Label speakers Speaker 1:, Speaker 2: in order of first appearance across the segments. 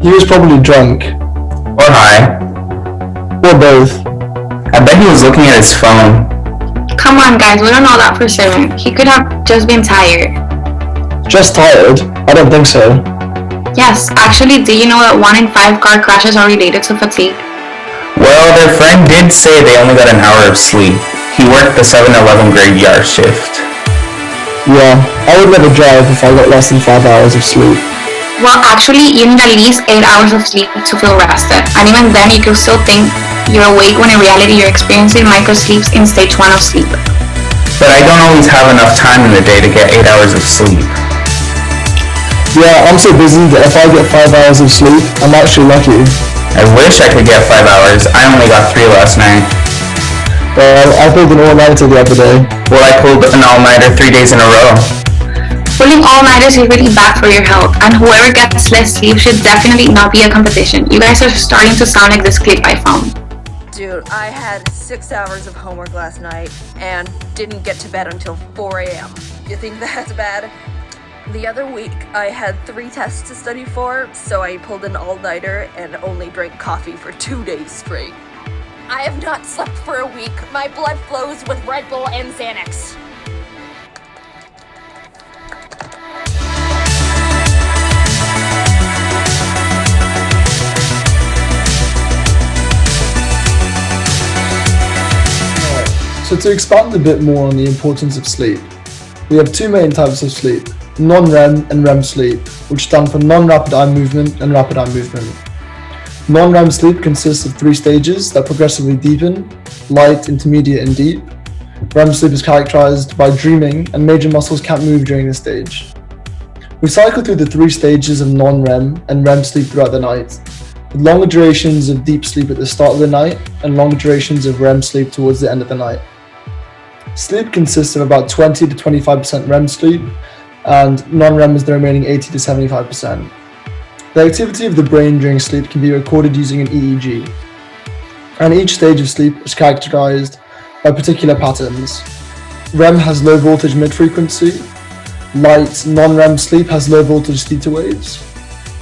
Speaker 1: He was probably drunk.
Speaker 2: Or high.
Speaker 1: Or both.
Speaker 2: I bet he was looking at his phone.
Speaker 3: Come on guys, we don't know that for certain. He could have just been tired.
Speaker 1: Just tired? I don't think so.
Speaker 3: Yes, actually, do you know that 1 in 5 car crashes are related to fatigue?
Speaker 2: Well, their friend did say they only got an hour of sleep. He worked the 7-Eleven graveyard shift.
Speaker 1: Yeah, I would never drive if I got less than 5 hours of sleep.
Speaker 3: Well, actually, you need at least 8 hours of sleep to feel rested. And even then, you could still think you're awake when in reality you're experiencing micro-sleeps in stage 1 of sleep.
Speaker 2: But I don't always have enough time in the day to get 8 hours of sleep.
Speaker 1: Yeah, I'm so busy that if I get 5 hours of sleep, I'm actually lucky.
Speaker 2: I wish I could get 5 hours. I only got 3 last night.
Speaker 1: Well, I pulled an all-nighter the other day.
Speaker 2: Well, I pulled an all-nighter 3 days in a row.
Speaker 3: Pulling all-nighters is really bad for your health, and whoever gets less sleep should definitely not be a competition. You guys are starting to sound like this clip I found.
Speaker 4: Dude, I had 6 hours of homework last night and didn't get to bed until 4 a.m. You think that's bad? The other week, I had 3 tests to study for, so I pulled an all-nighter and only drank coffee for 2 days straight.
Speaker 5: I have not slept for a week. My blood flows with Red Bull and Xanax.
Speaker 1: So to expand a bit more on the importance of sleep, we have 2 main types of sleep, non-REM and REM sleep, which stand for non-rapid eye movement and rapid eye movement. Non-REM sleep consists of 3 stages that progressively deepen: light, intermediate, and deep. REM sleep is characterized by dreaming, and major muscles can't move during this stage. We cycle through the 3 stages of non-REM and REM sleep throughout the night, with longer durations of deep sleep at the start of the night and longer durations of REM sleep towards the end of the night. Sleep consists of about 20 to 25% REM sleep, and non-REM is the remaining 80 to 75%. The activity of the brain during sleep can be recorded using an EEG, and each stage of sleep is characterized by particular patterns. REM has low voltage mid-frequency, light non-REM sleep has low voltage theta waves,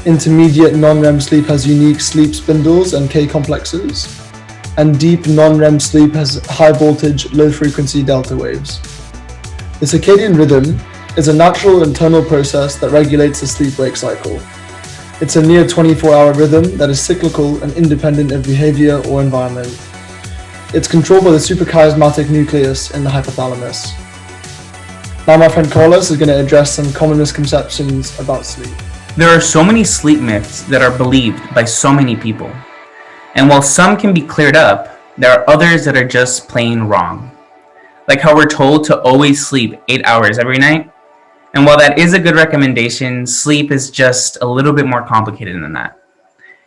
Speaker 1: intermediate non-REM sleep has unique sleep spindles and K complexes, and deep non-REM sleep has high voltage low frequency delta waves. The circadian rhythm is a natural internal process that regulates the sleep-wake cycle. It's a near 24-hour rhythm that is cyclical and independent of behavior or environment. It's controlled by the suprachiasmatic nucleus in the hypothalamus. Now my friend Carlos is going to address some common misconceptions about sleep.
Speaker 2: There are so many sleep myths that are believed by so many people. And while some can be cleared up, there are others that are just plain wrong. Like how we're told to always sleep 8 hours every night. And while that is a good recommendation, sleep is just a little bit more complicated than that.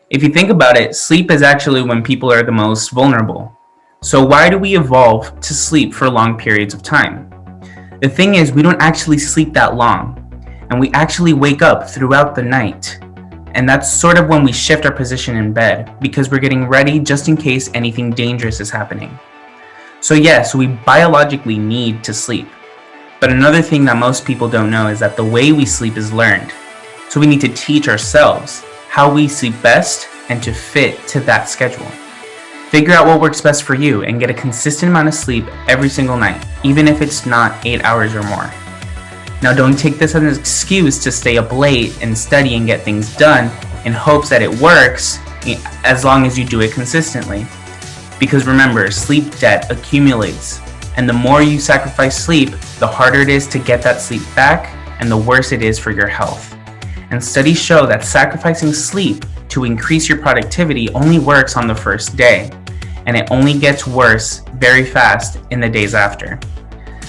Speaker 2: If you think about it, sleep is actually when people are the most vulnerable. So why do we evolve to sleep for long periods of time? The thing is, we don't actually sleep that long, and we actually wake up throughout the night. And that's sort of when we shift our position in bed, because we're getting ready just in case anything dangerous is happening. So yes, we biologically need to sleep. But another thing that most people don't know is that the way we sleep is learned. So we need to teach ourselves how we sleep best and to fit to that schedule. Figure out what works best for you and get a consistent amount of sleep every single night, even if it's not 8 hours or more. Now don't take this as an excuse to stay up late and study and get things done in hopes that it works as long as you do it consistently. Because remember, sleep debt accumulates, and the more you sacrifice sleep, the harder it is to get that sleep back and the worse it is for your health. And studies show that sacrificing sleep to increase your productivity only works on the first day, and it only gets worse very fast in the days after.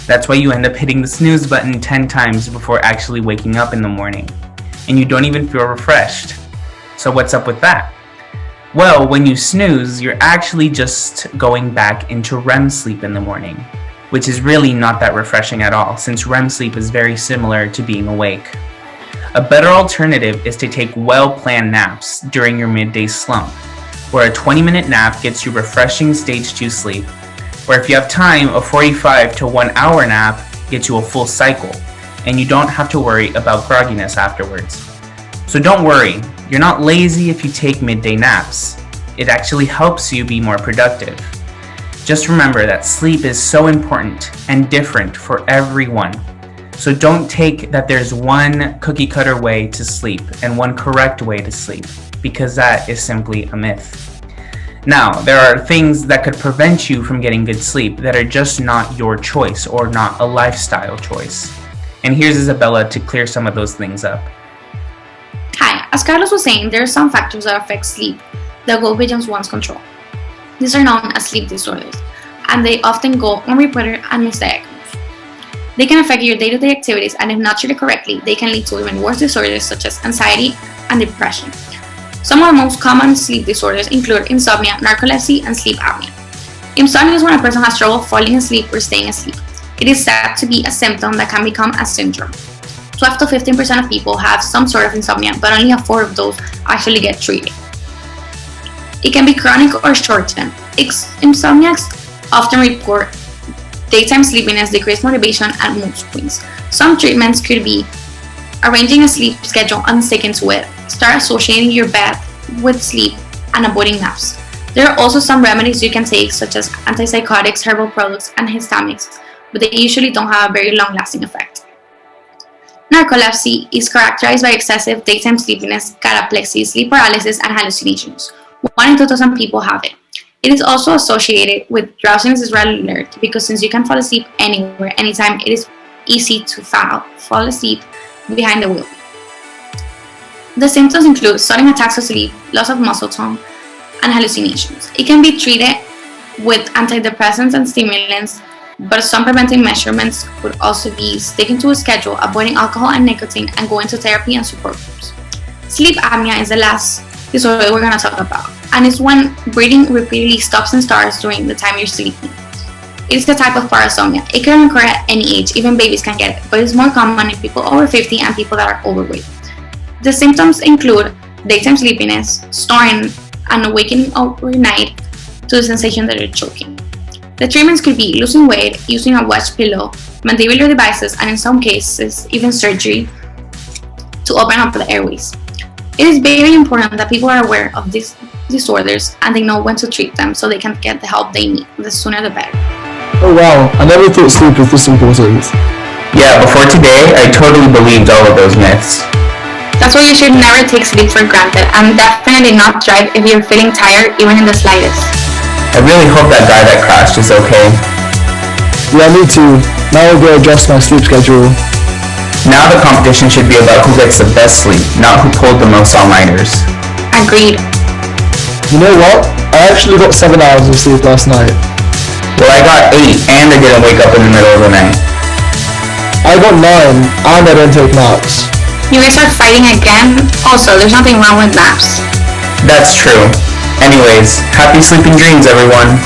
Speaker 2: That's why you end up hitting the snooze button 10 times before actually waking up in the morning, and you don't even feel refreshed. So what's up with that? Well, when you snooze, you're actually just going back into REM sleep in the morning, which is really not that refreshing at all, since REM sleep is very similar to being awake. A better alternative is to take well-planned naps during your midday slump, where a 20-minute nap gets you refreshing stage 2 sleep, or if you have time, a 45 to 1 hour nap gets you a full cycle, and you don't have to worry about grogginess afterwards. So don't worry, you're not lazy if you take midday naps. It actually helps you be more productive. Just remember that sleep is so important and different for everyone. So don't take that there's one cookie cutter way to sleep and one correct way to sleep, because that is simply a myth. Now, there are things that could prevent you from getting good sleep that are just not your choice or not a lifestyle choice. And here's Isabella to clear some of those things up.
Speaker 3: Hi, as Carlos was saying, there are some factors that affect sleep that go beyond one's control. These are known as sleep disorders, and they often go unreported and misdiagnosed. They can affect your day-to-day activities, and if not treated correctly, they can lead to even worse disorders such as anxiety and depression. Some of the most common sleep disorders include insomnia, narcolepsy, and sleep apnea. Insomnia is when a person has trouble falling asleep or staying asleep. It is said to be a symptom that can become a syndrome. 12 to 15% of people have some sort of insomnia, but only a fourth of those actually get treated. It can be chronic or short-term. Insomniacs often report daytime sleepiness, decreased motivation, and mood swings. Some treatments could be arranging a sleep schedule and sticking to it, start associating your bed with sleep, and avoiding naps. There are also some remedies you can take, such as antipsychotics, herbal products, and histamics, but they usually don't have a very long-lasting effect. Narcolepsy is characterized by excessive daytime sleepiness, cataplexy, sleep paralysis, and hallucinations. 1 in 2,000 people have it. It is also associated with drowsiness is red alert because since you can fall asleep anywhere, anytime, it is easy to fall asleep behind the wheel. The symptoms include sudden attacks of sleep, loss of muscle tone, and hallucinations. It can be treated with antidepressants and stimulants, but some preventive measurements would also be sticking to a schedule, avoiding alcohol and nicotine, and going to therapy and support groups. Sleep apnea is the last disorder we're going to talk about, and it's when breathing repeatedly stops and starts during the time you're sleeping. It is a type of parasomnia. It can occur at any age, even babies can get it, but it's more common in people over 50 and people that are overweight. The symptoms include daytime sleepiness, snoring, and awakening overnight to the sensation that you're choking. The treatments could be losing weight, using a wedge pillow, mandibular devices, and in some cases, even surgery to open up the airways. It is very important that people are aware of these disorders and they know when to treat them so they can get the help they need. The sooner the better.
Speaker 1: Oh wow, I never thought sleep was this important.
Speaker 2: Yeah, before today, I totally believed all of those myths.
Speaker 3: That's why you should never take sleep for granted, and definitely not drive if you're feeling tired, even in the slightest.
Speaker 2: I really hope that guy that crashed is okay.
Speaker 1: Yeah, me too. Now I'll go adjust my sleep schedule.
Speaker 2: Now the competition should be about who gets the best sleep, not who pulled the most all-nighters.
Speaker 3: Agreed.
Speaker 1: You know what? I actually got 7 hours of sleep last night.
Speaker 2: Well, I got 8 and I didn't wake up in the middle of the night.
Speaker 1: I got 9 and I don't take naps.
Speaker 3: You guys are fighting again? Also, there's nothing wrong with naps.
Speaker 2: That's true. Anyways, happy sleeping dreams, everyone.